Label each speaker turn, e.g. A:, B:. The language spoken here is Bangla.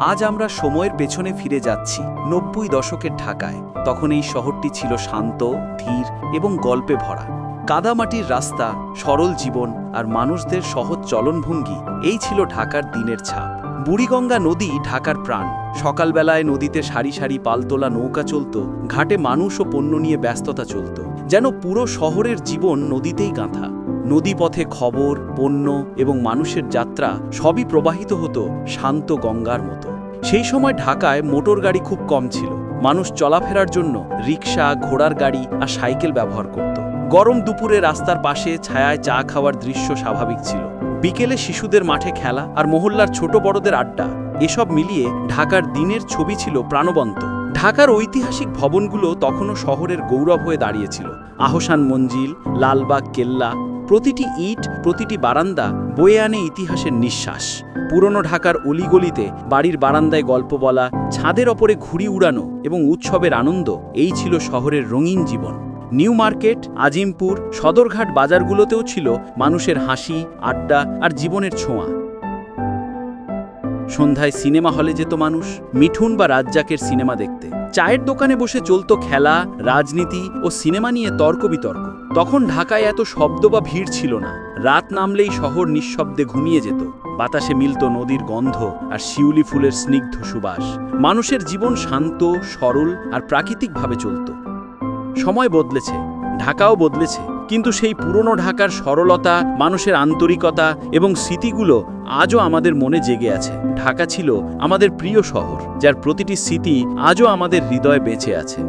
A: আজ আমরা সময়ের পেছনে ফিরে যাচ্ছি ৯০ দশকের ঢাকায়। তখন এই শহরটি ছিল শান্ত, ধীর এবং গল্পে ভরা। কাদামাটির রাস্তা, সরল জীবন আর মানুষদের সহজ চলনভঙ্গি এই ছিল ঢাকার দিনের ছাপ। বুড়িগঙ্গা নদী ঢাকার প্রাণ। সকালবেলায় নদীতে সারি সারি পালতোলা নৌকা চলত, ঘাটে মানুষ ও পণ্য নিয়ে ব্যস্ততা চলত, যেন পুরো শহরের জীবন নদীতেই গাঁথা। নদীপথে খবর, পণ্য এবং মানুষের যাত্রা সবই প্রবাহিত হতো শান্ত গঙ্গার মতো। সেই সময় ঢাকায় মোটর গাড়ি খুব কম ছিল। মানুষ চলাফেরার জন্য রিকশা, ঘোড়ার গাড়ি আর সাইকেল ব্যবহার করত। গরম দুপুরে রাস্তার পাশে ছায়ায় চা খাওয়ার দৃশ্য স্বাভাবিক ছিল। বিকেলে শিশুদের মাঠে খেলা আর মহল্লার ছোট বড়দের আড্ডা, এসব মিলিয়ে ঢাকার দিনের ছবি ছিল প্রাণবন্ত। ঢাকার ঐতিহাসিক ভবনগুলো তখনও শহরের গৌরব হয়ে দাঁড়িয়েছিল। আহসান মঞ্জিল, লালবাগ কেল্লা, প্রতিটি ইট, প্রতিটি বারান্দা বয়ে আনে ইতিহাসের নিঃশ্বাস। পুরনো ঢাকার অলিগলিতে বাড়ির বারান্দায় গল্প বলা, ছাদের ওপরে ঘুড়ি উড়ানো এবং উৎসবের আনন্দ, এই ছিল শহরের রঙিন জীবন। নিউ মার্কেট, আজিমপুর, সদরঘাট বাজারগুলোতেও ছিল মানুষের হাসি, আড্ডা আর জীবনের ছোঁয়া। সন্ধ্যায় সিনেমা হলে যেত মানুষ, মিঠুন বা রাজ্জাকের সিনেমা দেখতে। চায়ের দোকানে বসে চলত খেলা, রাজনীতি ও সিনেমা নিয়ে তর্ক বিতর্ক। তখন ঢাকায় এত শব্দ বা ভিড় ছিল না। রাত নামলেই শহর নিঃশব্দে ঘুমিয়ে যেত। বাতাসে মিলত নদীর গন্ধ আর শিউলি ফুলের স্নিগ্ধ সুবাস। মানুষের জীবন শান্ত, সরল আর প্রাকৃতিকভাবে চলত। সময় বদলেছে, ঢাকাও বদলেছে, কিন্তু সেই পুরনো ঢাকার সরলতা, মানুষের আন্তরিকতা এবং স্মৃতিগুলো আজও আমাদের মনে জেগে আছে। ঢাকা ছিল আমাদের প্রিয় শহর, যার প্রতিটি স্মৃতি আজও আমাদের হৃদয়ে বেঁচে আছে।